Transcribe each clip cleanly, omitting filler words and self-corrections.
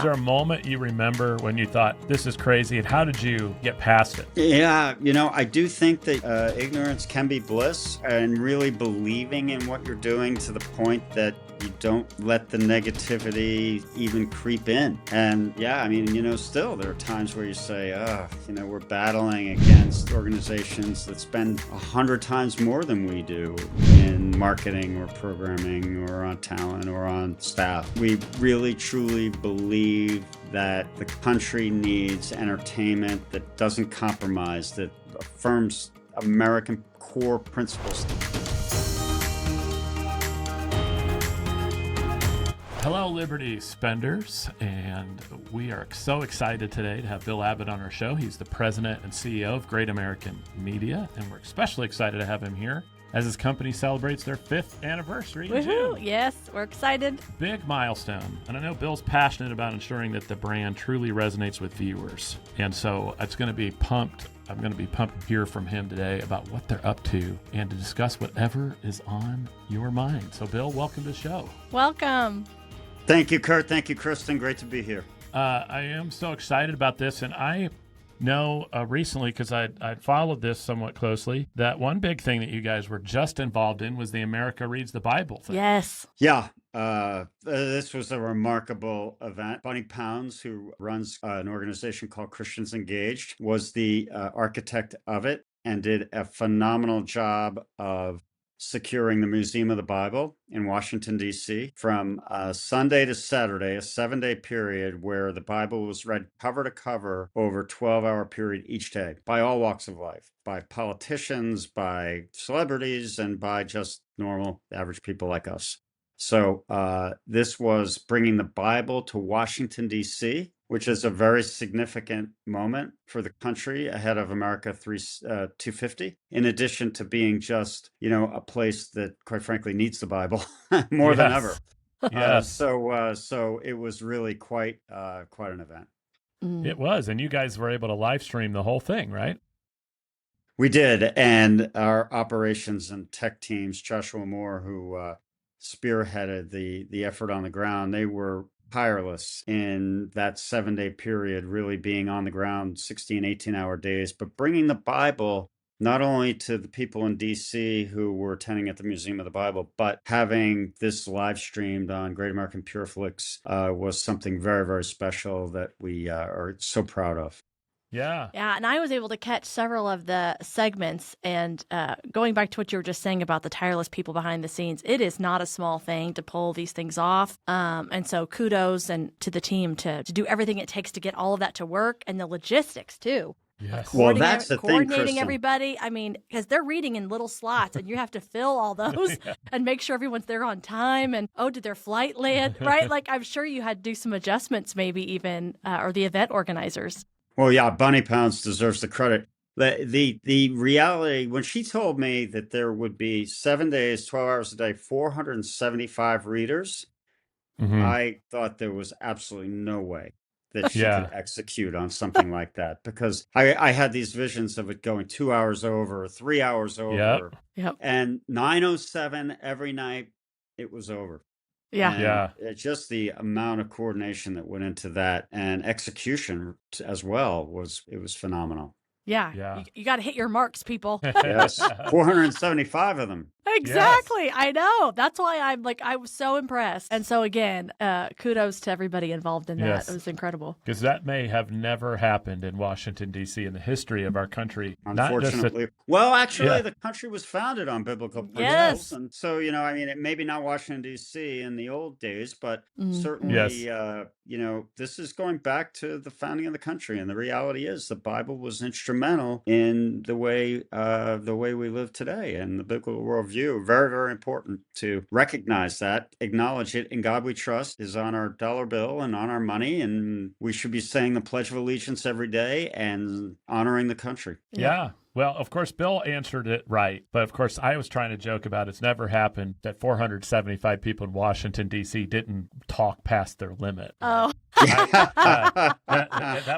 there a moment you remember when you thought, this is crazy, and how did you get past it? Yeah, I do think that ignorance can be bliss, and really believing in what you're doing to the point that you don't let the negativity even creep in. And yeah, I mean, still there are times where you say, we're battling against organizations that spend 100 times more than we do in marketing or programming or on talent or on staff. We really truly believe that the country needs entertainment that doesn't compromise, that affirms American core principles. Hello, Liberty Spenders, and we are so excited today to have Bill Abbott on our show. He's the president and CEO of Great American Media, and we're especially excited to have him here as his company celebrates their 5th anniversary in June. Yes, we're excited. Big milestone. And I know Bill's passionate about ensuring that the brand truly resonates with viewers. And so it's going to be pumped. I'm going to be pumped to hear from him today about what they're up to and to discuss whatever is on your mind. So, Bill, welcome to the show. Welcome. Thank you, Kurt. Thank you, Kristen. Great to be here. I am so excited about this, and I know recently, because I followed this somewhat closely, that one big thing that you guys were just involved in was the America Reads the Bible thing. Yes. Yeah. This was a remarkable event. Bunny Pounds, who runs an organization called Christians Engaged, was the architect of it and did a phenomenal job of securing the Museum of the Bible in Washington, D.C. from Sunday to Saturday, a 7-day period where the Bible was read cover to cover over a 12-hour period each day by all walks of life, by politicians, by celebrities, and by just normal, average people like us. So this was bringing the Bible to Washington, D.C., which is a very significant moment for the country ahead of America 250, in addition to being just, a place that, quite frankly, needs the Bible more than ever. Yes. So it was really quite an event. It was, and you guys were able to live stream the whole thing, right? We did, and our operations and tech teams, Joshua Moore, who spearheaded the effort on the ground, they were tireless in that 7-day period, really being on the ground 16, 18-hour days, but bringing the Bible not only to the people in D.C. who were attending at the Museum of the Bible, but having this live streamed on Great American Pureflix was something very, very special that we are so proud of. Yeah. Yeah, and I was able to catch several of the segments, and going back to what you were just saying about the tireless people behind the scenes, it is not a small thing to pull these things off. And so kudos to the team to do everything it takes to get all of that to work, and the logistics too. Yes. Well, that's the thing, coordinating Kristen. Everybody. I mean, because they're reading in little slots, and you have to fill all those and make sure everyone's there on time. And did their flight land right? Like, I'm sure you had to do some adjustments, maybe even, or the event organizers. Well, yeah, Bunny Pounds deserves the credit. The reality, when she told me that there would be 7 days, 12 hours a day, 475 readers, I thought there was absolutely no way that she could execute on something like that, because I had these visions of it going 2 hours over, 3 hours over, and 9:07 every night, it was over. Yeah. Just the amount of coordination that went into that, and execution as well, was phenomenal. Yeah. You got to hit your marks, people. Yes, 475 of them. Exactly. Yes. I know. That's why I was so impressed. And so again, kudos to everybody involved in that. Yes. It was incredible. Because that may have never happened in Washington, D.C. in the history of our country. Unfortunately. Well, actually, the country was founded on biblical principles. And so, it maybe not Washington, D.C. in the old days, but certainly, this is going back to the founding of the country. And the reality is the Bible was instrumental in the way we live today, and the biblical worldview. Very, very important to recognize that, acknowledge it. In God we trust is on our dollar bill and on our money, and we should be saying the Pledge of Allegiance every day and honoring the country. Yeah. Well, of course, Bill answered it right. But of course, I was trying to joke about it's never happened that 475 people in Washington, D.C. didn't talk past their limit. Oh. That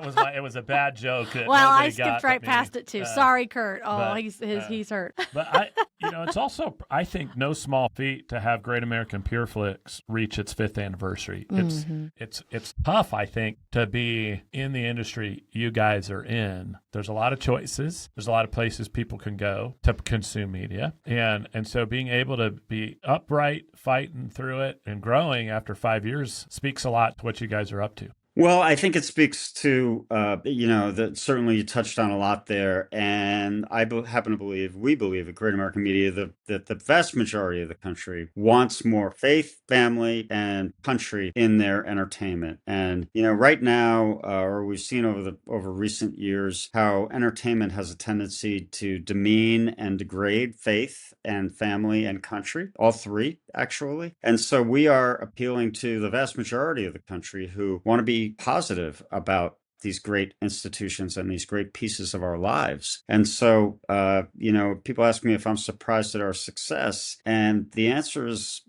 was it was a bad joke. That Well, I nobody skipped got right but me. past it too. Sorry, Kurt. Oh, but, he's hurt. But it's also, I think, no small feat to have Great American PureFlix reach its 5th anniversary. It's tough, I think, to be in the industry you guys are in. There's a lot of choices. There's a lot of places people can go to consume media, and so being able to be upright, fighting through it, and growing after 5 years speaks a lot to what you guys are up to. Well, I think it speaks to, that certainly you touched on a lot there. And happen to believe, we believe at Great American Media, that the vast majority of the country wants more faith, family, and country in their entertainment. And, right now, or we've seen over recent years, how entertainment has a tendency to demean and degrade faith and family and country, all three, actually. And so we are appealing to the vast majority of the country who want to be positive about these great institutions and these great pieces of our lives. And so, people ask me if I'm surprised at our success. And the answer is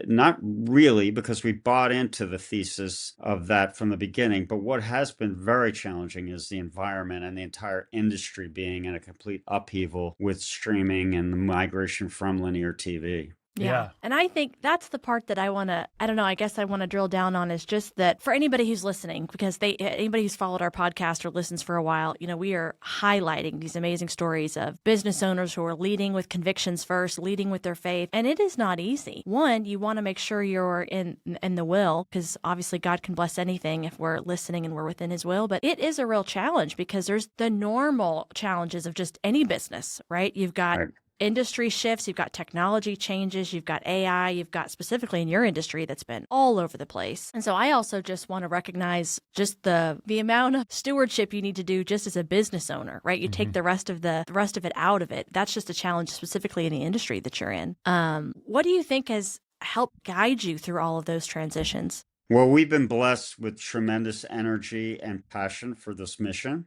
not really, because we bought into the thesis of that from the beginning. But what has been very challenging is the environment and the entire industry being in a complete upheaval with streaming and the migration from linear TV. Yeah. And I think that's the part that I guess I want to drill down on, is just that for anybody who's listening, because anybody who's followed our podcast or listens for a while, we are highlighting these amazing stories of business owners who are leading with convictions first, leading with their faith. And it is not easy. One, you want to make sure you're in the will, because obviously God can bless anything if we're listening and we're within his will. But it is a real challenge, because there's the normal challenges of just any business, right? You've got industry shifts, you've got technology changes, you've got AI, you've got specifically in your industry that's been all over the place. And so I also just want to recognize just the amount of stewardship you need to do just as a business owner, right? You take the rest of it out of it. That's just a challenge specifically in the industry that you're in. What do you think has helped guide you through all of those transitions? Well, we've been blessed with tremendous energy and passion for this mission.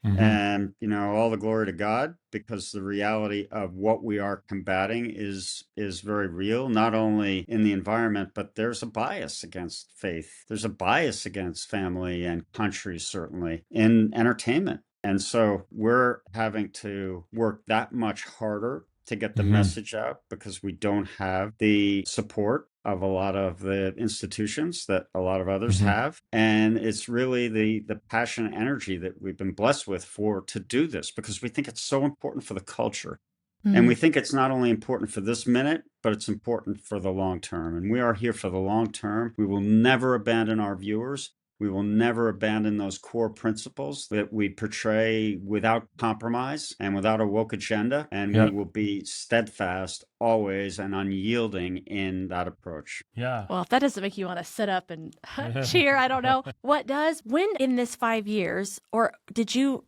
And, all the glory to God, because the reality of what we are combating is very real, not only in the environment, but there's a bias against faith. There's a bias against family and country, certainly, in entertainment. And so we're having to work that much harder to get the message out, because we don't have the support of a lot of the institutions that a lot of others have. And it's really the passion and energy that we've been blessed with to do this, because we think it's so important for the culture. And we think it's not only important for this minute, but it's important for the long term. And we are here for the long term. We will never abandon our viewers. We will never abandon those core principles that we portray without compromise and without a woke agenda. And we will be steadfast always and unyielding in that approach. Yeah. Well, if that doesn't make you want to sit up and cheer, I don't know. What does? When in this 5 years, or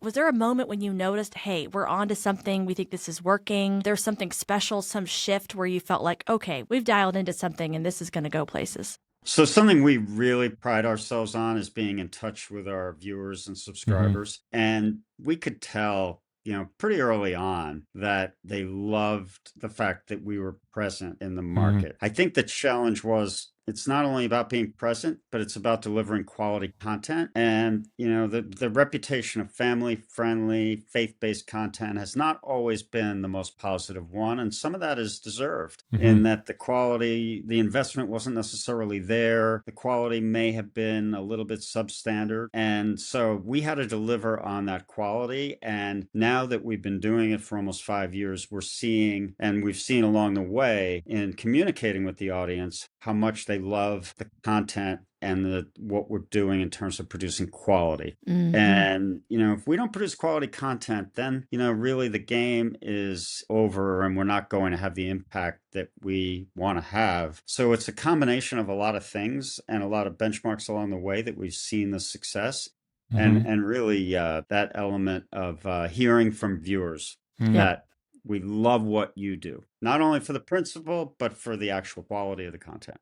was there a moment when you noticed, hey, we're onto something, we think this is working, there's something special, some shift where you felt like, okay, we've dialed into something and this is going to go places? So something we really pride ourselves on is being in touch with our viewers and subscribers. And we could tell, pretty early on that they loved the fact that we were present in the market. I think the challenge was, it's not only about being present, but it's about delivering quality content. And, the reputation of family-friendly, faith-based content has not always been the most positive one. And some of that is deserved in that the quality, the investment wasn't necessarily there. The quality may have been a little bit substandard. And so we had to deliver on that quality. And now that we've been doing it for almost 5 years, we've seen along the way in communicating with the audience how much they love the content and what we're doing in terms of producing quality. And, if we don't produce quality content, then, really the game is over and we're not going to have the impact that we want to have. So it's a combination of a lot of things and a lot of benchmarks along the way that we've seen the success. And really that element of hearing from viewers that we love what you do, not only for the principle, but for the actual quality of the content.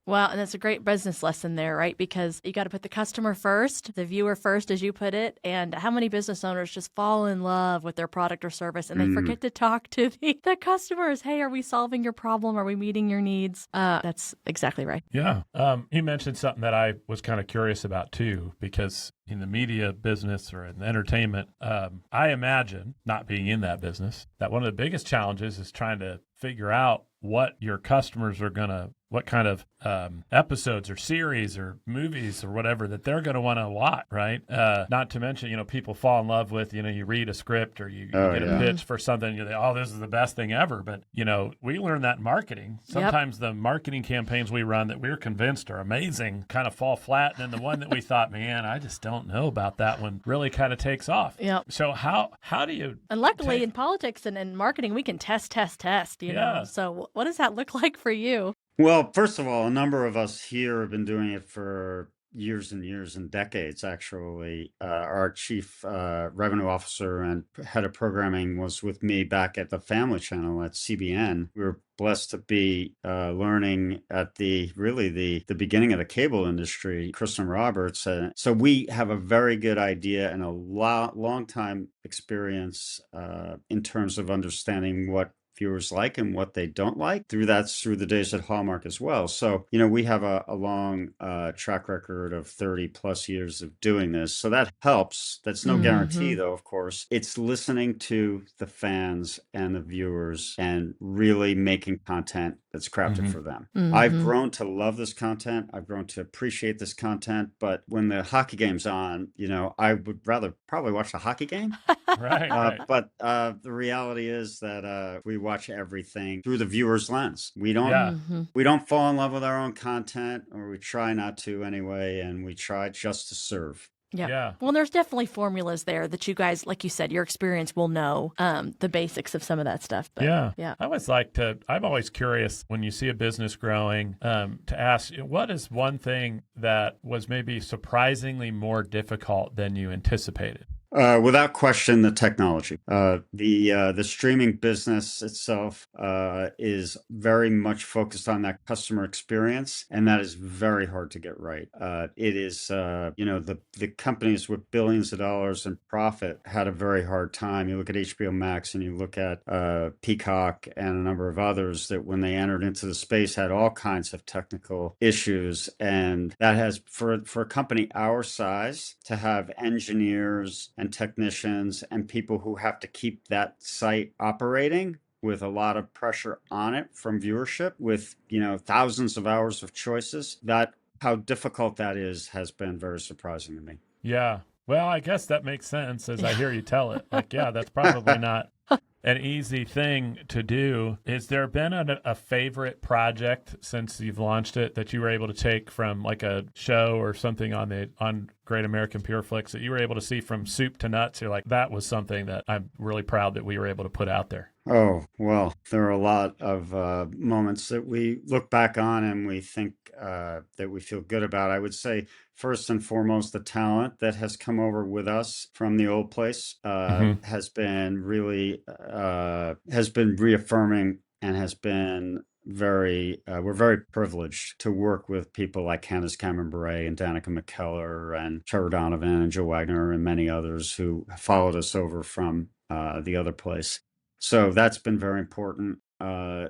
Well, and that's a great business lesson there, right? Because you got to put the customer first, the viewer first, as you put it. And how many business owners just fall in love with their product or service and they forget to talk to the customers? Hey, are we solving your problem? Are we meeting your needs? That's exactly right. Yeah. You mentioned something that I was kind of curious about too, because in the media business or in entertainment, I imagine, not being in that business, that one of the biggest challenges is trying to figure out what your customers are going to, what kind of episodes or series or movies or whatever that they're going to want to watch, right? Not to mention, people fall in love with, you read a script or you get a pitch for something, you think, oh, this is the best thing ever. But, we learn that in marketing. Sometimes the marketing campaigns we run that we're convinced are amazing kind of fall flat. And then the one that we thought, man, I just don't know about that one really kind of takes off. Yep. So how do you... And luckily in politics and in marketing, we can test, you know. So what does that look like for you? Well, first of all, a number of us here have been doing it for years and years and decades, actually. Our chief revenue officer and head of programming was with me back at the Family Channel at CBN. We were blessed to be learning at the beginning of the cable industry, Kristen Roberts. So we have a very good idea and a long time experience in terms of understanding what viewers like and what they don't like. Through the days at Hallmark as well. So, we have a long track record of 30 plus years of doing this. So that helps. That's no guarantee, though, of course. It's listening to the fans and the viewers and really making content that's crafted for them. I've grown to love this content. I've grown to appreciate this content. But when the hockey game's on, I would rather probably watch the hockey game. Right. But the reality is that we watch everything through the viewer's lens. We don't fall in love with our own content, or we try not to anyway, and we try just to serve. Yeah. Well, there's definitely formulas there that you guys, like you said, your experience will know the basics of some of that stuff. But, yeah. I'm always curious when you see a business growing to ask, what is one thing that was maybe surprisingly more difficult than you anticipated? Without question, the technology. The streaming business itself is very much focused on that customer experience, and that is very hard to get right. It is, the companies with billions of dollars in profit had a very hard time. You look at HBO Max and you look at Peacock and a number of others that when they entered into the space had all kinds of technical issues, and that has, for a company our size, to have engineers and technicians and people who have to keep that site operating with a lot of pressure on it from viewership, with thousands of hours of choices, that how difficult that is has been very surprising to me. Yeah. Well, I guess that makes sense as I hear you tell it. That's probably not an easy thing to do. Has there been a favorite project since you've launched it that you were able to take from like a show or something on Great American Pureflix that you were able to see from soup to nuts? You're like, that was something that I'm really proud that we were able to put out there. Oh, well, there are a lot of moments that we look back on and we think that we feel good about. I would say, first and foremost, the talent that has come over with us from the old place has been really, has been reaffirming and has been we're very privileged to work with people like Candace Cameron Bure and Danica McKellar and Trevor Donovan and Joe Wagner and many others who followed us over from the other place. So that's been very important.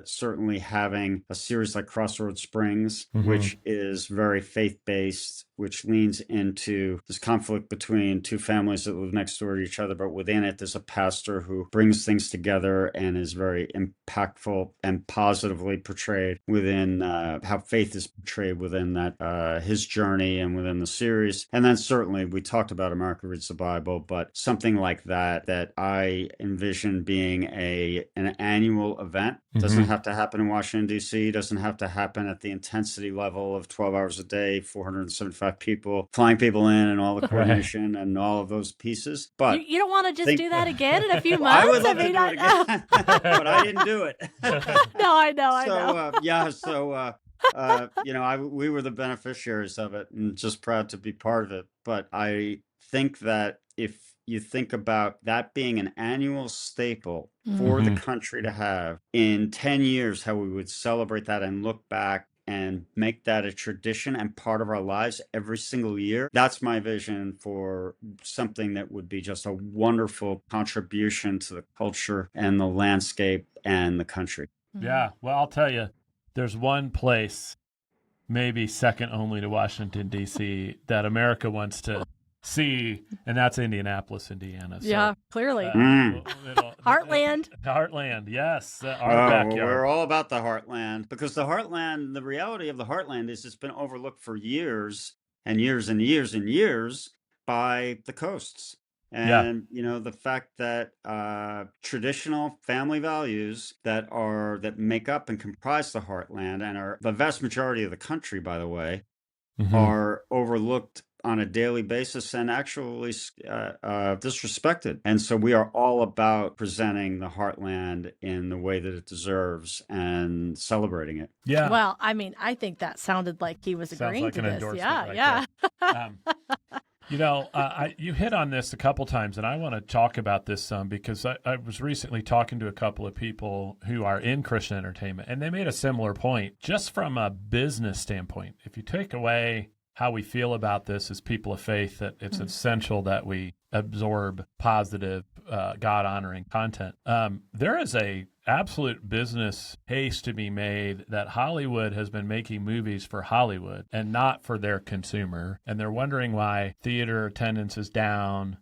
Certainly having a series like Crossroads Springs, which is very faith-based, which leans into this conflict between two families that live next door to each other, but within it, there's a pastor who brings things together and is very impactful and positively portrayed within how faith is portrayed within that his journey and within the series. And then certainly we talked about America Reads the Bible, but something like that I envision being an annual event. Doesn't have to happen in Washington, D.C., doesn't have to happen at the intensity level of 12 hours a day, 475 people, flying people in and all the coordination and all of those pieces. But you don't want to just do that again in a few months? I would love to do it again, but I didn't do it. No, I know. We were the beneficiaries of it and just proud to be part of it. But I think that if you think about that being an annual staple for the country to have in 10 years, how we would celebrate that and look back and make that a tradition and part of our lives every single year. That's my vision for something that would be just a wonderful contribution to the culture and the landscape and the country. Yeah. Well, I'll tell you, there's one place, maybe second only to Washington, D.C., that America wants to see, and that's Indianapolis, Indiana. So, Yeah, clearly. Heartland. Heartland, yes. Our Well, backyard. we're all about the heartland, because the heartland, the reality of the heartland is it's been overlooked for years and years and years and years by the coasts. And, the fact that traditional family values that make up and comprise the heartland and are the vast majority of the country, by the way, are overlooked on a daily basis and actually disrespected. And so we are all about presenting the heartland in the way that it deserves and celebrating it. Yeah. Well, I mean, I think that sounded like he was agreeing like to an this. endorsement Yeah, you hit on this a couple times, and I want to talk about this some because I was recently talking to a couple of people who are in Christian entertainment, and they made a similar point. Just from a business standpoint, if you take away how we feel about this as people of faith, that it's essential that we absorb positive, God-honoring content. There is a absolute business case to be made that Hollywood has been making movies for Hollywood and not for their consumer. And they're wondering why theater attendance is down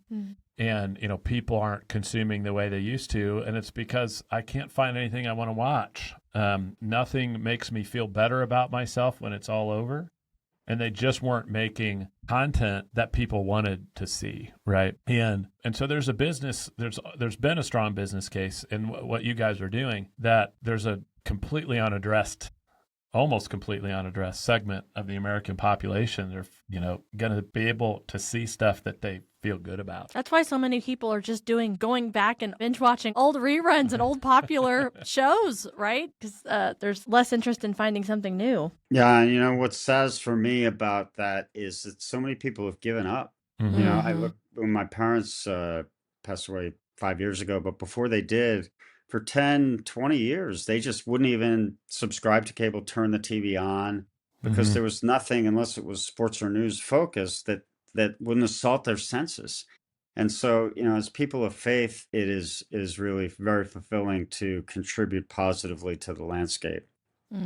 and, people aren't consuming the way they used to. And it's because I can't find anything I want to watch. Nothing makes me feel better about myself when it's all over. And they just weren't making content that people wanted to see, right? And so there's been a strong business case in what you guys are doing, that there's a almost completely unaddressed segment of the American population. They're, going to be able to see stuff that they feel good about. That's why so many people are just going back and binge watching old reruns and old popular shows, right? Because there's less interest in finding something new. Yeah, and what's sad for me about that is that so many people have given up. I look when my parents passed away 5 years ago, but before they did, for 10, 20 years, they just wouldn't even subscribe to cable, turn the TV on, because there was nothing, unless it was sports or news focused, that wouldn't assault their senses. And so, as people of faith, it is really very fulfilling to contribute positively to the landscape.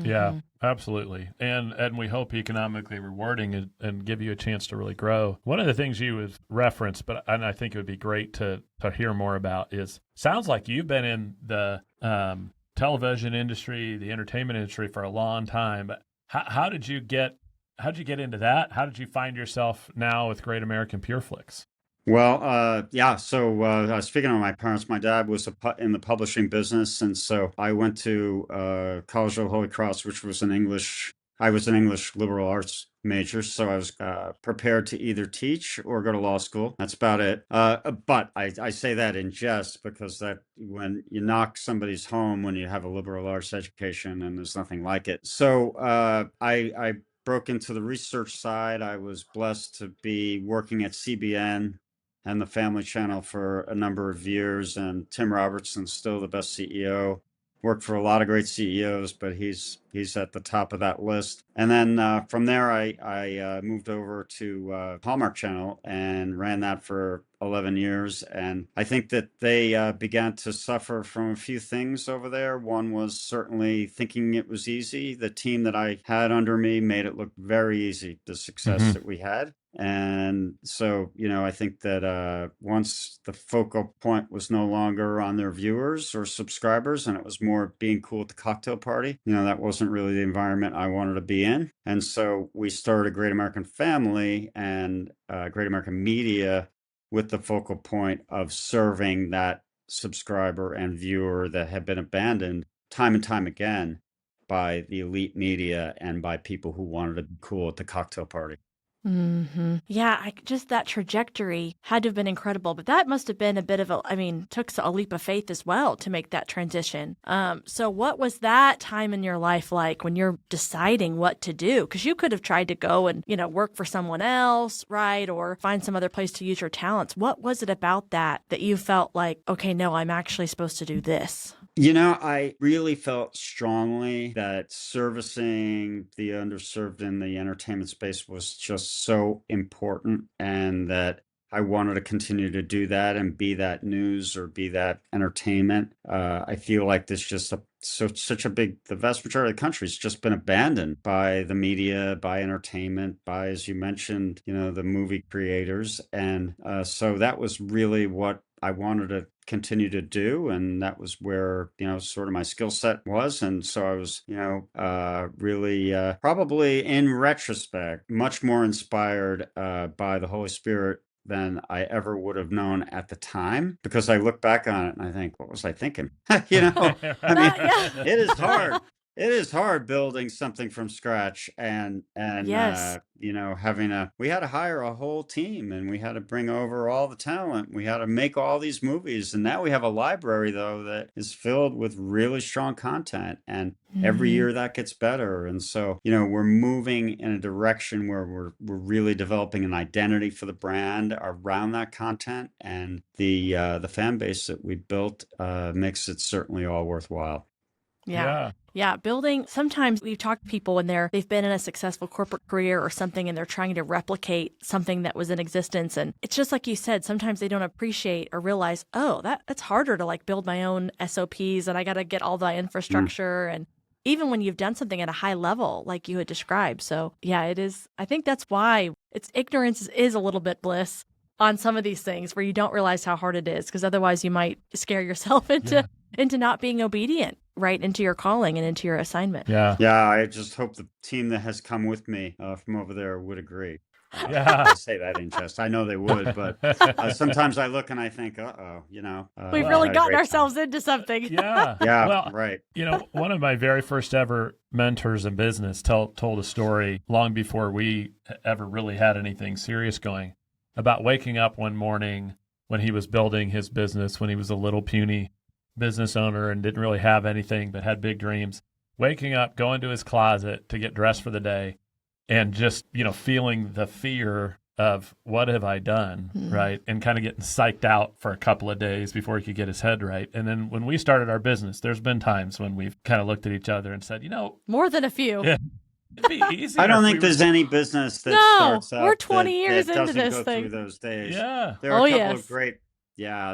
Yeah, absolutely. And we hope economically rewarding and give you a chance to really grow. One of the things you have referenced, and I think it would be great to hear more about, sounds like you've been in the television industry, the entertainment industry for a long time. But how did you get into that? How did you find yourself now with Great American Pure Flix? Well, so speaking of my parents, my dad was in the publishing business, and so I went to College of the Holy Cross, which was I was an English liberal arts major, so I was prepared to either teach or go to law school. That's about it. But I say that in jest, because that when you knock somebody's home when you have a liberal arts education, and there's nothing like it. So I broke into the research side. I was blessed to be working at CBN and the Family Channel for a number of years, and Tim Robertson's still the best CEO. Worked for a lot of great CEOs, but he's at the top of that list. And then from there, I moved over to Hallmark Channel and ran that for 11 years. And I think that they began to suffer from a few things over there. One was certainly thinking it was easy. The team that I had under me made it look very easy, the success that we had. And so, I think that once the focal point was no longer on their viewers or subscribers, and it was more being cool at the cocktail party, that wasn't really the environment I wanted to be in. And so we started Great American Family and Great American Media with the focal point of serving that subscriber and viewer that had been abandoned time and time again by the elite media and by people who wanted to be cool at the cocktail party. Yeah, just that trajectory had to have been incredible, but that must have been a bit of took a leap of faith as well to make that transition. So what was that time in your life like when you're deciding what to do? Because you could have tried to go and, work for someone else, right? Or find some other place to use your talents. What was it about that you felt like, okay, no, I'm actually supposed to do this? I really felt strongly that servicing the underserved in the entertainment space was just so important, and that I wanted to continue to do that and be that news or be that entertainment. I feel like there's just such a the vast majority of the country has just been abandoned by the media, by entertainment, by, as you mentioned, the movie creators. And so that was really what I wanted to continue to do. And that was where, sort of my skill set was. And so I was, really probably in retrospect, much more inspired by the Holy Spirit than I ever would have known at the time, because I look back on it and I think, what was I thinking? I mean, Yeah. it is hard. It is hard building something from scratch, and Yes. we had to hire a whole team, and we had to bring over all the talent. We had to make all these movies, and now we have a library though that is filled with really strong content, and every year that gets better. And so, we're moving in a direction where we're really developing an identity for the brand around that content, and the fan base that we built makes it certainly all worthwhile. Yeah. Yeah. Building, sometimes we've talked to people when they've been in a successful corporate career or something, and they're trying to replicate something that was in existence. And it's just like you said, sometimes they don't appreciate or realize, oh, that's harder to like build my own SOPs, and I got to get all the infrastructure. And even when you've done something at a high level, like you had described. So yeah, it is. I think that's why ignorance is a little bit bliss on some of these things, where you don't realize how hard it is, because otherwise you might scare yourself into not being obedient, right, into your calling and into your assignment. Yeah. I just hope the team that has come with me from over there would agree. Yeah. I say that in jest. I know they would, but sometimes I look and I think, we've really gotten ourselves into something. Yeah. Yeah, well, right. One of my very first ever mentors in business told a story long before we ever really had anything serious going, about waking up one morning when he was building his business, when he was a little puny business owner and didn't really have anything but had big dreams, waking up, going to his closet to get dressed for the day, and just, feeling the fear of what have I done, right? And kind of getting psyched out for a couple of days before he could get his head right. And then when we started our business, there's been times when we've kind of looked at each other and said, more than a few. Yeah, it'd be easier. I don't think there's any business that starts out we're 20 years that into doesn't this go thing. through those days. Yeah. There are Yes.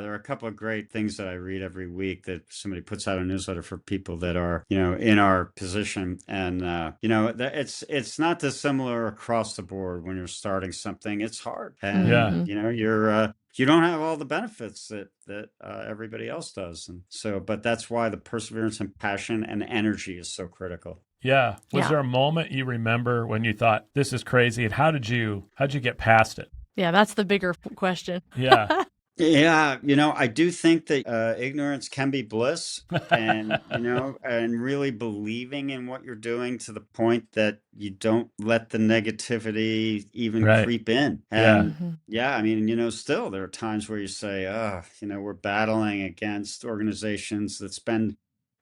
a couple of great things that I read every week, that somebody puts out a newsletter for people that are, in our position. And, it's not dissimilar across the board. When you're starting something, it's hard. And, you don't have all the benefits that everybody else does. And so, but that's why the perseverance and passion and energy is so critical. Yeah. Was there a moment you remember when you thought, this is crazy? And how'd you get past it? Yeah, that's the bigger question. Yeah. Yeah, I do think that ignorance can be bliss, and and really believing in what you're doing to the point that you don't let the negativity even creep in. And I mean, still there are times where you say, we're battling against organizations that spend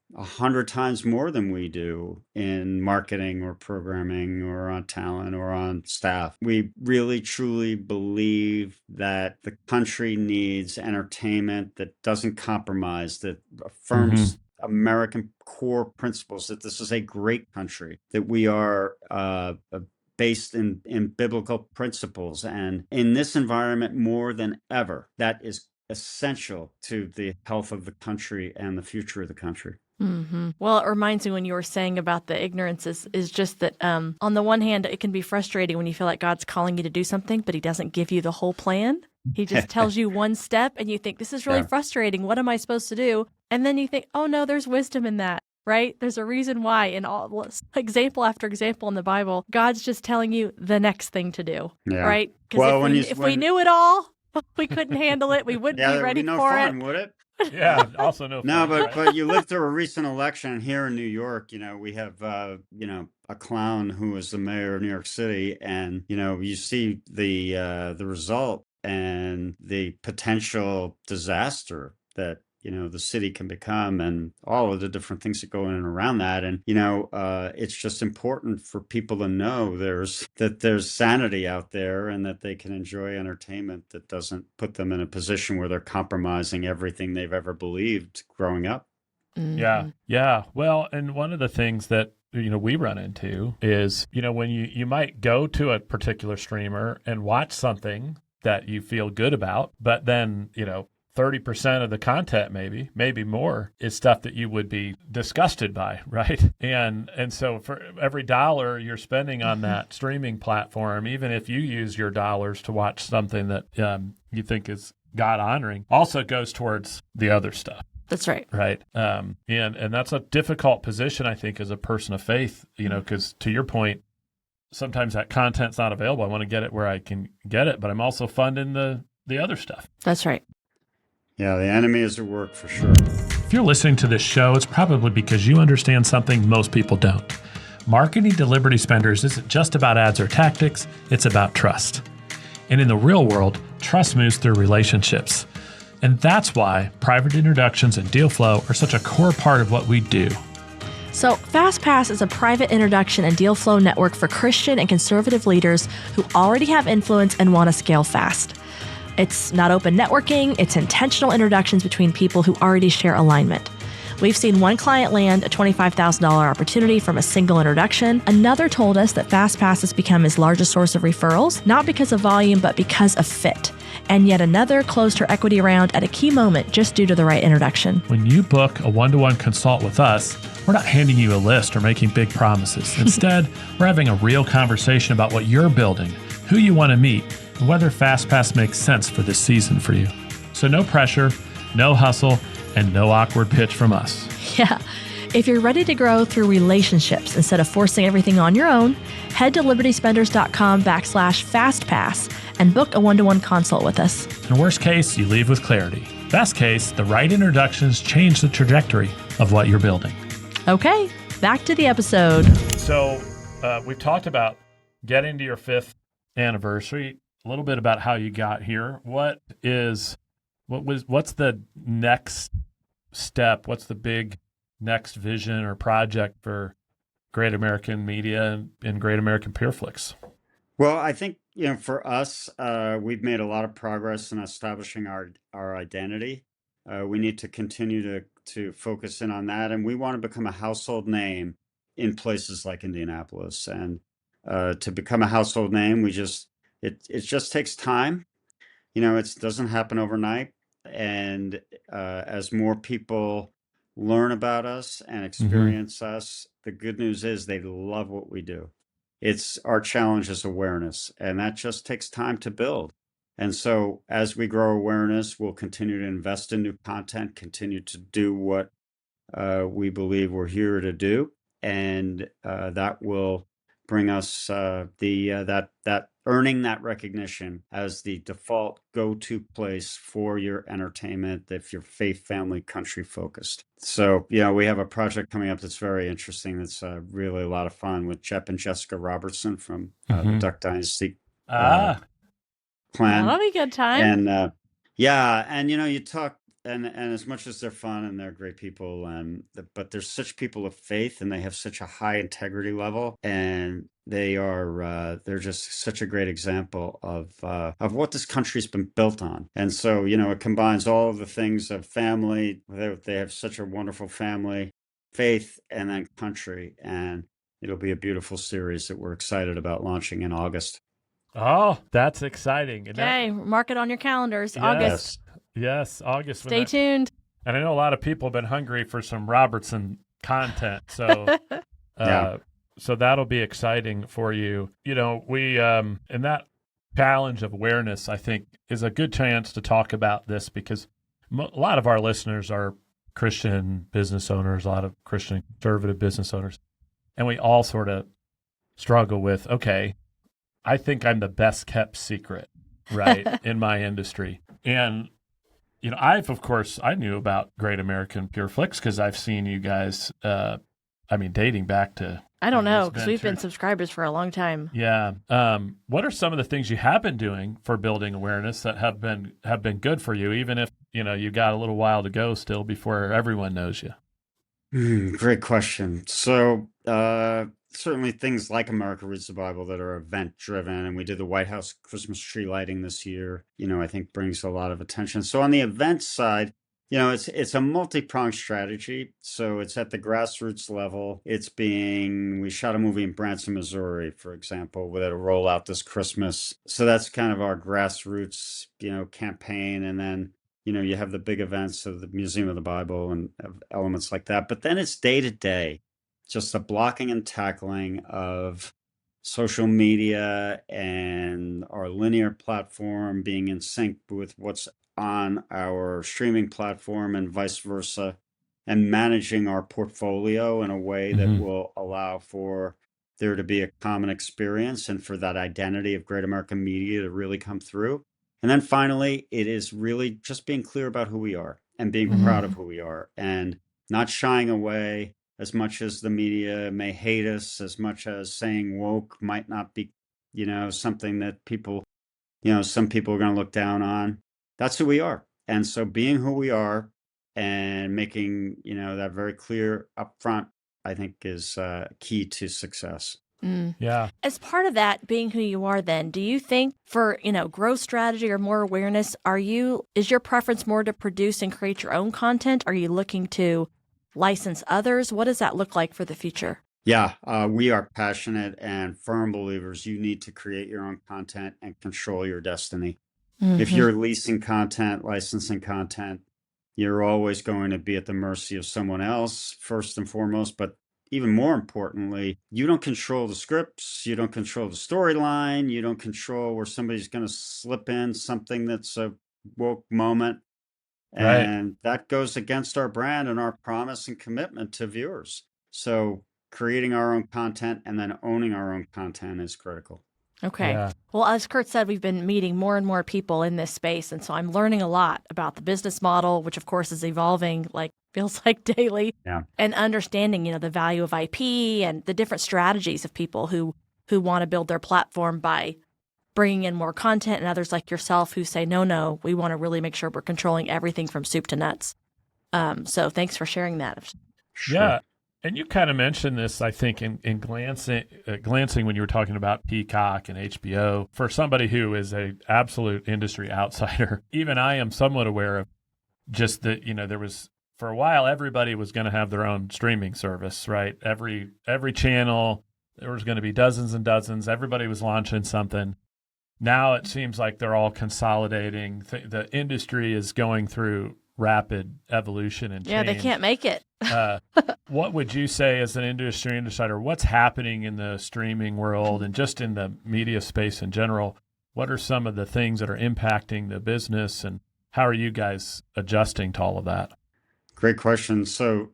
100 times more than we do in marketing or programming or on talent or on staff. We really truly believe that the country needs entertainment that doesn't compromise, that affirms American core principles, that this is a great country, that we are based in biblical principles. And in this environment, more than ever, that is essential to the health of the country and the future of the country. Well, it reminds me when you were saying about the ignorance is just that on the one hand, it can be frustrating when you feel like God's calling you to do something, but he doesn't give you the whole plan. He just tells you one step and you think, this is really frustrating. What am I supposed to do? And then you think, oh no, there's wisdom in that, right? There's a reason why in all example after example in the Bible, God's just telling you the next thing to do, right? Because if we knew it all, we couldn't handle it. We wouldn't be ready no for fun, it. Would it? Yeah, also no. No, fun, but you lived through a recent election here in New York. We have a clown who is the mayor of New York City, and you see the result and the potential disaster that the city can become, and all of the different things that go in and around that. And it's just important for people to know there's sanity out there, and that they can enjoy entertainment that doesn't put them in a position where they're compromising everything they've ever believed growing up. Yeah. Yeah. Well, and one of the things that we run into is, when you might go to a particular streamer and watch something that you feel good about, but then, 30% of the content maybe more is stuff that you would be disgusted by, right? And so for every dollar you're spending on that streaming platform, even if you use your dollars to watch something that you think is God honoring, also goes towards the other stuff. That's right. Right. And that's a difficult position, I think, as a person of faith, because to your point, sometimes that content's not available. I want to get it where I can get it, but I'm also funding the other stuff. That's right. Yeah, the enemy is at work for sure. If you're listening to this show, it's probably because you understand something most people don't. Marketing to Liberty spenders isn't just about ads or tactics, it's about trust. And in the real world, trust moves through relationships. And that's why private introductions and deal flow are such a core part of what we do. So FastPass is a private introduction and deal flow network for Christian and conservative leaders who already have influence and want to scale fast. It's not open networking, it's intentional introductions between people who already share alignment. We've seen one client land a $25,000 opportunity from a single introduction. Another told us that FastPass has become his largest source of referrals, not because of volume, but because of fit. And yet another closed her equity round at a key moment just due to the right introduction. When you book a one-to-one consult with us, we're not handing you a list or making big promises. Instead, we're having a real conversation about what you're building, who you want to meet, and whether FastPass makes sense for this season for you. So no pressure, no hustle, and no awkward pitch from us. Yeah. If you're ready to grow through relationships instead of forcing everything on your own, head to libertyspenders.com/FastPass and book a one-to-one consult with us. In worst case, you leave with clarity. Best case, the right introductions change the trajectory of what you're building. Okay, back to the episode. So we've talked about getting to your 5th anniversary, a little bit about how you got here. What's the next step? What's the big next vision or project for Great American Media and Great American PureFlix? Well, I think, for us, we've made a lot of progress in establishing our identity. We need to continue to focus in on that, and we want to become a household name in places like Indianapolis. And to become a household name, it just takes time. It doesn't happen overnight. And as more people learn about us and experience us, the good news is they love what we do. Our challenge is awareness, and that just takes time to build. And so as we grow awareness, we'll continue to invest in new content, continue to do what we believe we're here to do. And that will bring us that earning that recognition as the default go-to place for your entertainment if you're faith, family, country focused. So, we have a project coming up that's very interesting. That's really a lot of fun with Jeff and Jessica Robertson from the Duck Dynasty clan. That'll be a good time. And you talk, and as much as they're fun and they're great people, but they're such people of faith, and they have such a high integrity level, and they're just such a great example of what this country's been built on. And so, it combines all of the things of family. They have such a wonderful family, faith, and then country. And it'll be a beautiful series that we're excited about launching in August. Oh, that's exciting. Okay, mark it on your calendars. August. Yes, August. Stay tuned. And I know a lot of people have been hungry for some Robertson content. So so that'll be exciting for you. We and that challenge of awareness, I think, is a good chance to talk about this because a lot of our listeners are Christian business owners, a lot of Christian conservative business owners. And we all sort of struggle with, okay, I think I'm the best kept secret, right, in my industry. And, I knew about Great American PureFlix because I've seen you guys, dating back to. I don't know, because we've been subscribers for a long time. Yeah. What are some of the things you have been doing for building awareness that have been good for you, even if, you got a little while to go still before everyone knows you? Great question. So, certainly things like America Reads the Bible that are event driven, and we did the White House Christmas tree lighting this year, I think brings a lot of attention. So on the event side, It's a multi-pronged strategy. So it's at the grassroots level. We shot a movie in Branson, Missouri, for example, that'll roll out this Christmas. So that's kind of our grassroots, campaign. And then, you have the big events of the Museum of the Bible and elements like that. But then it's day to day, just the blocking and tackling of social media and our linear platform being in sync with what's on our streaming platform and vice versa, and managing our portfolio in a way that will allow for there to be a common experience and for that identity of Great American Media to really come through. And then finally, it is really just being clear about who we are and being proud of who we are and not shying away. As much as the media may hate us, as much as saying woke might not be, something that some people are going to look down on. That's who we are. And so being who we are and making, that very clear up front, I think is key to success. Yeah. As part of that, being who you are then, do you think for, growth strategy or more awareness, is your preference more to produce and create your own content? Are you looking to license others? What does that look like for the future? Yeah, we are passionate and firm believers. You need to create your own content and control your destiny. If you're leasing content, licensing content, you're always going to be at the mercy of someone else, first and foremost. But even more importantly, you don't control the scripts. You don't control the storyline. You don't control where somebody's going to slip in something that's a woke moment. And that goes against our brand and our promise and commitment to viewers. So creating our own content and then owning our own content is critical. Okay. Yeah. Well, as Kurt said, we've been meeting more and more people in this space. And so I'm learning a lot about the business model, which of course is evolving, feels like daily. Yeah. And understanding, the value of IP and the different strategies of people who want to build their platform by bringing in more content, and others like yourself who say, no, we want to really make sure we're controlling everything from soup to nuts. So thanks for sharing that. Sure. Yeah. And you kind of mentioned this, I think, in glancing when you were talking about Peacock and HBO. For somebody who is an absolute industry outsider, even I am somewhat aware of just that, there was, for a while, everybody was going to have their own streaming service, right? Every channel, there was going to be dozens and dozens. Everybody was launching something. Now it seems like they're all consolidating. The industry is going through rapid evolution and change. Yeah, they can't make it. What would you say as an industry insider, what's happening in the streaming world and just in the media space in general? What are some of the things that are impacting the business, and how are you guys adjusting to all of that? Great question. So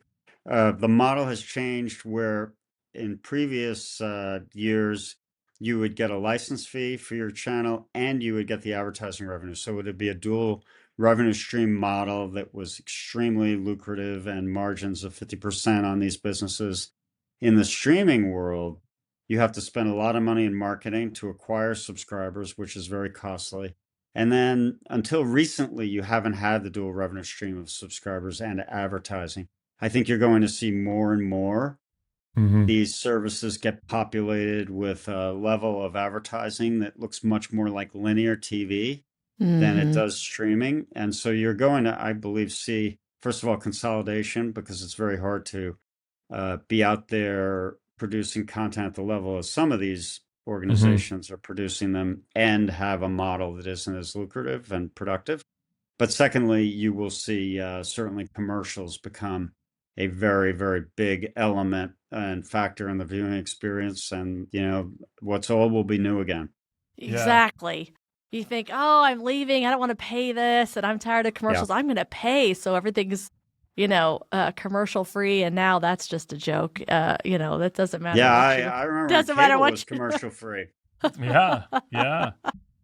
the model has changed where in previous years, you would get a license fee for your channel and you would get the advertising revenue. So it would be a dual revenue stream model that was extremely lucrative and margins of 50% on these businesses. In the streaming world, you have to spend a lot of money in marketing to acquire subscribers, which is very costly. And then until recently, you haven't had the dual revenue stream of subscribers and advertising. I think you're going to see more and more these services get populated with a level of advertising that looks much more like linear TV than it does streaming. And so you're going to, I believe, see, first of all, consolidation, because it's very hard to be out there producing content at the level of some of these organizations are producing them and have a model that isn't as lucrative and productive. But secondly, you will see certainly commercials become a very, very big element and factor in the viewing experience. And, what's old will be new again. Exactly. You think, I'm leaving. I don't want to pay this. And I'm tired of commercials. I'm going to pay. So everything's, commercial free. And now that's just a joke. That doesn't matter. Yeah, I remember doesn't matter cable what was commercial free. Yeah.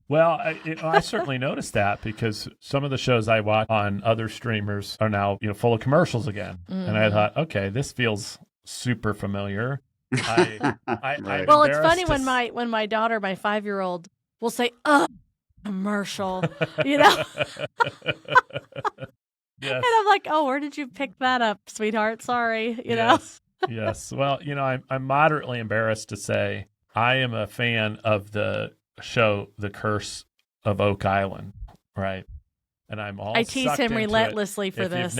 Well, I certainly noticed that because some of the shows I watch on other streamers are now, full of commercials again. And I thought, okay, this feels super familiar. Right. Well, it's funny when my daughter, my 5-year-old, will say, commercial, Yes. And I'm like, where did you pick that up, sweetheart? Sorry, Yes. Yes. Well, I'm moderately embarrassed to say I am a fan of the show The Curse of Oak Island, right? and I'm all I tease sucked him into it. relentlessly for if this.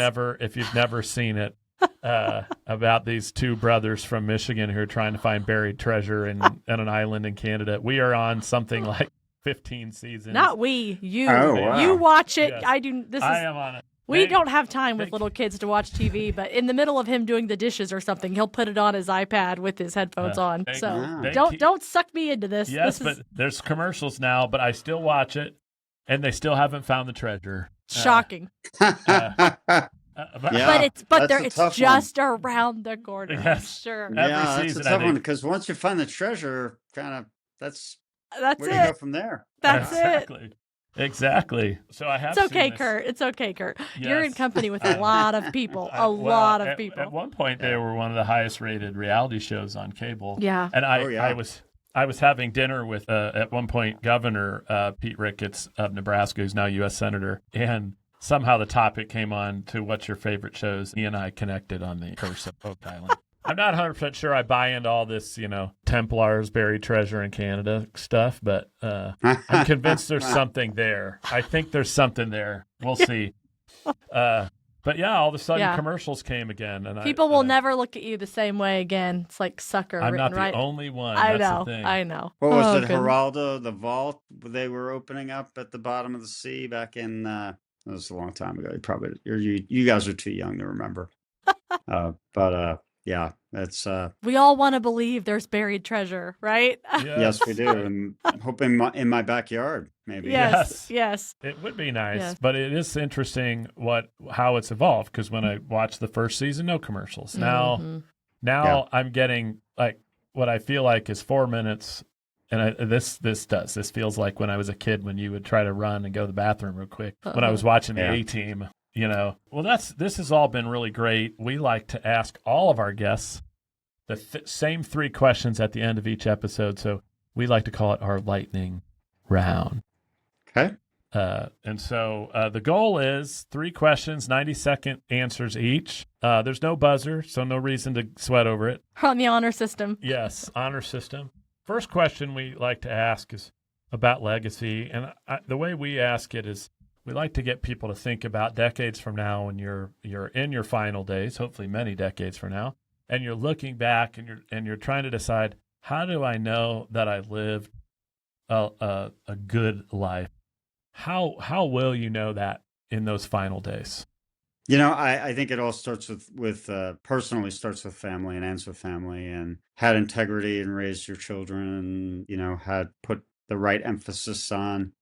You've never seen it, about these two brothers from Michigan who are trying to find buried treasure on an island in Canada. We are on something like 15 seasons. Not we, you. Oh, wow. You watch it. Yes. I do. I am on it. We don't have time with little kids to watch TV, but in the middle of him doing the dishes or something, he'll put it on his iPad with his headphones on. So don't suck me into this. Yes, but there's commercials now, but I still watch it, and they still haven't found the treasure. Shocking. Yeah, it's just around the corner. Yes. Sure. Yeah, Every season, that's a tough one because once you find the treasure, that's That's where do you go it. from there? That's exactly. it. Exactly. So I have. It's okay, seen this. Kurt. It's okay, Kurt. Yes. You're in company with a lot of people. Lot of people. At one point, they were one of the highest rated reality shows on cable. Yeah. And I was having dinner with at one point Governor Pete Ricketts of Nebraska, who's now U.S. Senator, and somehow the topic came on to what's your favorite shows. He and I connected on the curse of Oak Island. I'm not 100% sure I buy into all this, Templars, buried treasure in Canada stuff, but I'm convinced there's something there. I think there's something there. We'll see. But yeah, all of a sudden commercials came again. And people will never look at you the same way again. It's like sucker I'm written not right. the only one. I That's know. the thing. I know. What was it, goodness. Geraldo, the vault they were opening up at the bottom of the sea back in, it was a long time ago. You guys are too young to remember. Yeah, it's we all want to believe there's buried treasure, right? yes, we do. And I'm hoping in my backyard, maybe. Yes. It would be nice, Yes. but it is interesting how it's evolved, because when I watched the first season, no commercials. Now I'm getting like what I feel like is 4 minutes, and this feels like when I was a kid when you would try to run and go to the bathroom real quick. When I was watching the A-Team. Well, this has all been really great. We like to ask all of our guests the same 3 questions at the end of each episode. So we like to call it our lightning round. Okay. And so the goal is 3 questions, 90-second answers each. There's no buzzer, so no reason to sweat over it. On the honor system. Yes, honor system. First question we like to ask is about legacy. And the way we ask it is, we like to get people to think about decades from now when you're in your final days, hopefully many decades from now, and you're looking back and you're trying to decide, how do I know that I lived a good life? How will you know that in those final days? I think it all starts with personally starts with family and ends with family, and had integrity and raised your children, and had put the right emphasis on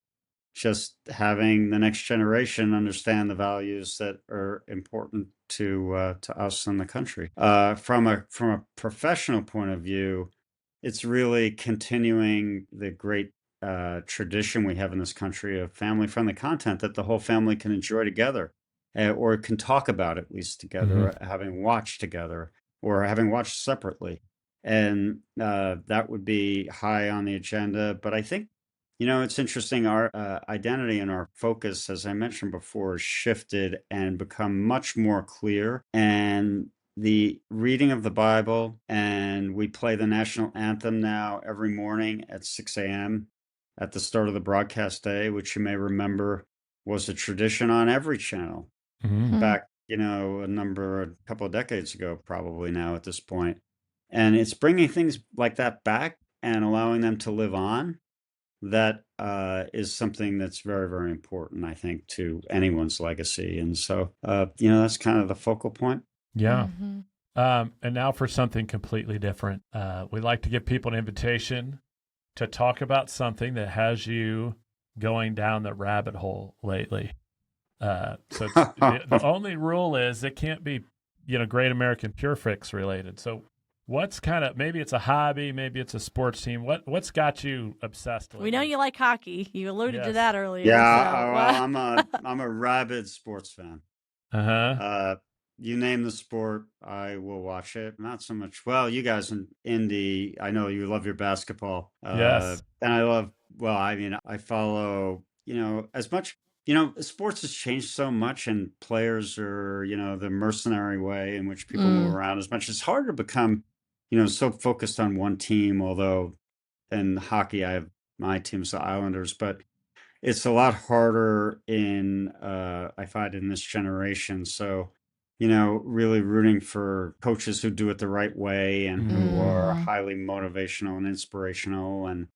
just having the next generation understand the values that are important to us and the country. From a professional point of view, it's really continuing the great tradition we have in this country of family-friendly content that the whole family can enjoy together, or can talk about at least together, having watched together or having watched separately. And that would be high on the agenda. But I think it's interesting. Our identity and our focus, as I mentioned before, has shifted and become much more clear. And the reading of the Bible, and we play the national anthem now every morning at 6 a.m. at the start of the broadcast day, which you may remember was a tradition on every channel back, a couple of decades ago, probably now at this point. And it's bringing things like that back and allowing them to live on. That is something that's very, very important, I think, to anyone's legacy. And so, that's kind of the focal point. Yeah. And now for something completely different. We like to give people an invitation to talk about something that has you going down the rabbit hole lately. So the only rule is it can't be, Great American Pure Fix related. So what's maybe it's a hobby, maybe it's a sports team. What's got you obsessed lately? We know you like hockey. You alluded to that earlier. Yeah, I'm a rabid sports fan. You name the sport, I will watch it. Not so much. Well, you guys in Indy, I know you love your basketball. Yes. And I follow, as much, sports has changed so much, and players are, the mercenary way in which people move around as much. It's hard to become, so focused on one team, although in hockey, I have my team's the Islanders, but it's a lot harder I find in this generation. So, really rooting for coaches who do it the right way and who are highly motivational and inspirational and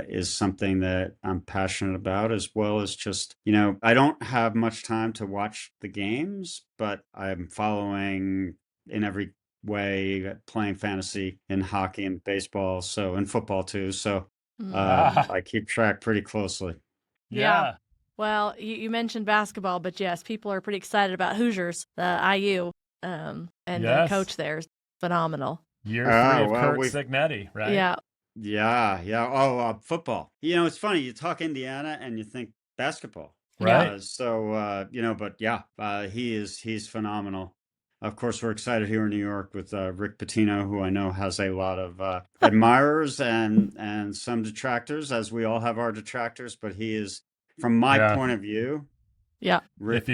is something that I'm passionate about, as well as just, I don't have much time to watch the games, but I'm following in every way, playing fantasy in hockey and baseball, so and football too. So I keep track pretty closely. Yeah. Well, you mentioned basketball, but yes, people are pretty excited about Hoosiers, the IU, and the coach there is phenomenal. Year 3 of Kurt Signetti, right? Yeah. Yeah. Oh, football. It's funny. You talk Indiana and you think basketball, right? But yeah, he's phenomenal. Of course, we're excited here in New York with Rick Pitino, who I know has a lot of admirers and some detractors, as we all have our detractors. But he is, from my point of view, Rick,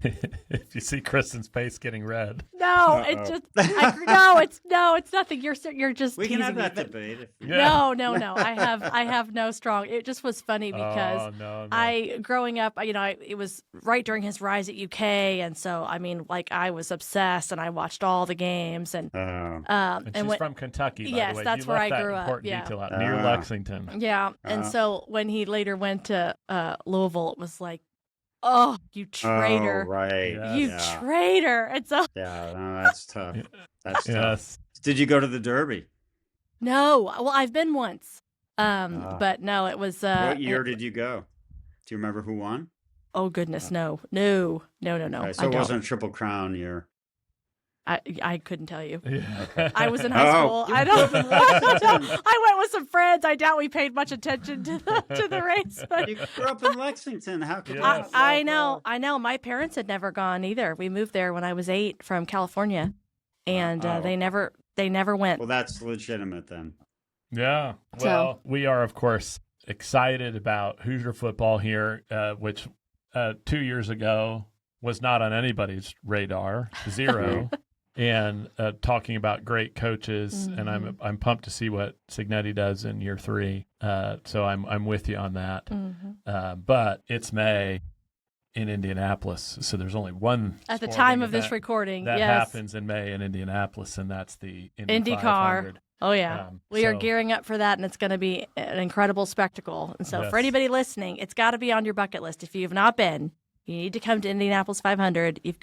if you see Kristen's face getting red. No, it's just it's nothing. You're just we teasing can have that me, debate. No. I have no strong. It just was funny because I growing up, it was right during his rise at UK, and so I was obsessed, and I watched all the games, and she's from Kentucky. By yes, the way. that's where I grew up. Yeah, detail out, near Lexington. Yeah, and so when he later went to Louisville, it was like, oh, you traitor. Oh, right. You traitor. And so that's tough. That's tough. Did you go to the Derby? No. Well, I've been once. But no, it was what year did you go? Do you remember who won? Oh goodness, no. Okay, so it wasn't a Triple Crown year. I couldn't tell you. Yeah. I was in high school. I don't. I went with some friends. I doubt we paid much attention to the race. But you grew up in Lexington. How could you? I know. My parents had never gone either. We moved there when I was 8 from California, and they never went. Well, that's legitimate then. Yeah. Well, we are of course excited about Hoosier football here, which 2 years ago was not on anybody's radar. Zero. And talking about great coaches, and I'm pumped to see what Signetti does in year 3. So I'm with you on that. But it's May in Indianapolis, so there's only one at the time of this recording that happens in May in Indianapolis, and that's the Indy IndyCar. 500. Oh yeah, we are gearing up for that, and it's going to be an incredible spectacle. And so for anybody listening, it's got to be on your bucket list if you have not been. You need to come to Indianapolis 500. You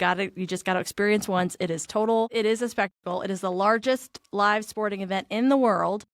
just got to experience once. It is a spectacle. It is the largest live sporting event in the world.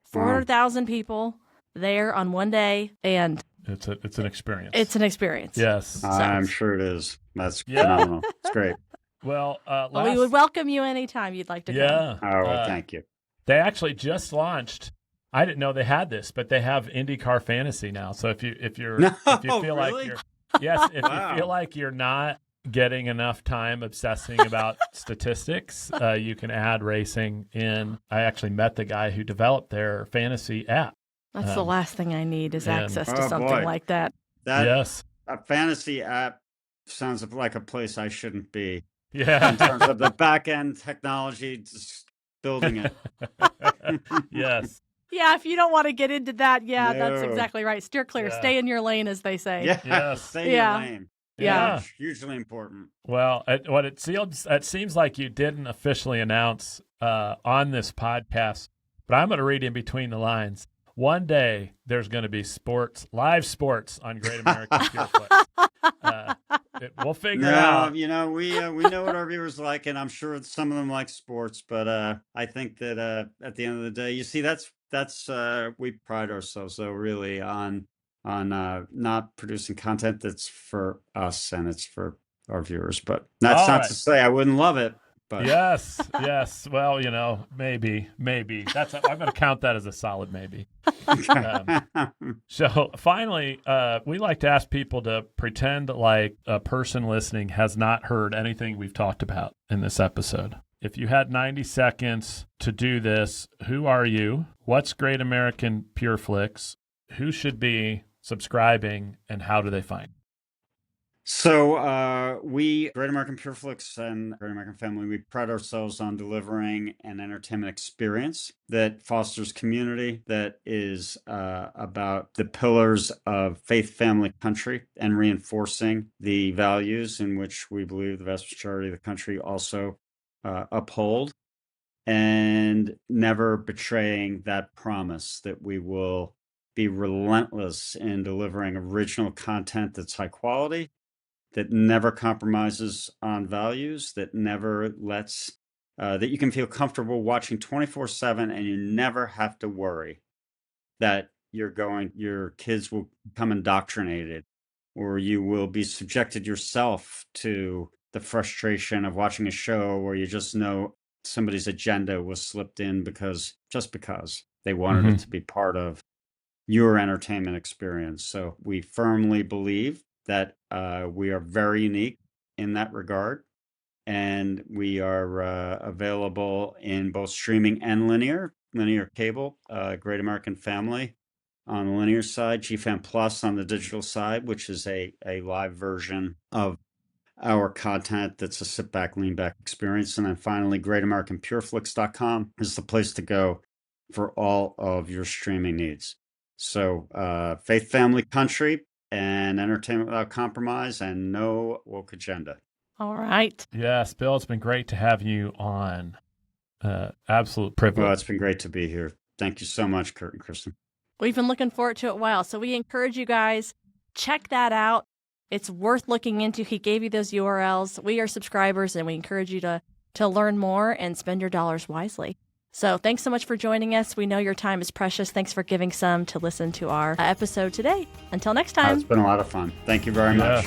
400,000 people there on one day, and it's an experience. It's an experience. Yes, I'm sure it is. That's phenomenal. It's great. Well, we would welcome you anytime you'd like to come. Yeah. Oh, thank you. They actually just launched. I didn't know they had this, but they have IndyCar Fantasy now. So if you feel like you're if you feel like you're not getting enough time obsessing about statistics, you can add racing in. I actually met the guy who developed their fantasy app. That's the last thing I need is access to something like that. A fantasy app sounds like a place I shouldn't be. Yeah. In terms of the back end technology, just building it. Yes. Yeah, if you don't want to get into that, that's exactly right. Steer clear. Yeah. Stay in your lane, as they say. Yeah, stay in your lane. Yeah. Hugely important. Well, it seems like you didn't officially announce on this podcast, but I'm going to read in between the lines. One day, there's going to be live sports on Great American Pureflix. We'll figure it out. We know what our viewers like, and I'm sure some of them like sports, but I think that at the end of the day, you see, that's we pride ourselves though really on not producing content that's for us and it's for our viewers. But that's not to say I wouldn't love it. But yes. Well, maybe. I'm going to count that as a solid maybe. So finally, we like to ask people to pretend like a person listening has not heard anything we've talked about in this episode. If you had 90 seconds to do this, who are you? What's Great American Pureflix? Who should be subscribing, and how do they find? So we, Great American Pureflix and Great American Family, we pride ourselves on delivering an entertainment experience that fosters community, that is about the pillars of faith, family, country, and reinforcing the values in which we believe the vast majority of the country also uphold, and never betraying that promise that we will be relentless in delivering original content that's high quality, that never compromises on values, that never lets, that you can feel comfortable watching 24/7, and you never have to worry that your kids will become indoctrinated, or you will be subjected yourself to the frustration of watching a show where you just know somebody's agenda was slipped in because they wanted it to be part of your entertainment experience. So we firmly believe that we are very unique in that regard. And we are available in both streaming and linear cable, Great American Family on the linear side, GFAM Plus on the digital side, which is a live version of our content that's a sit back, lean back experience. And then finally, GreatAmericanPureflix.com is the place to go for all of your streaming needs. So faith, family, country, and entertainment without compromise, and no woke agenda. All right. Yes, Bill, it's been great to have you on. Absolute privilege. Well, it's been great to be here. Thank you so much, Kurt and Kristen. We've been looking forward to it a while. So we encourage you guys, check that out. It's worth looking into. He gave you those URLs. We are subscribers, and we encourage you to learn more and spend your dollars wisely. So thanks so much for joining us. We know your time is precious. Thanks for giving some to listen to our episode today. Until next time. It's been a lot of fun. Thank you very much.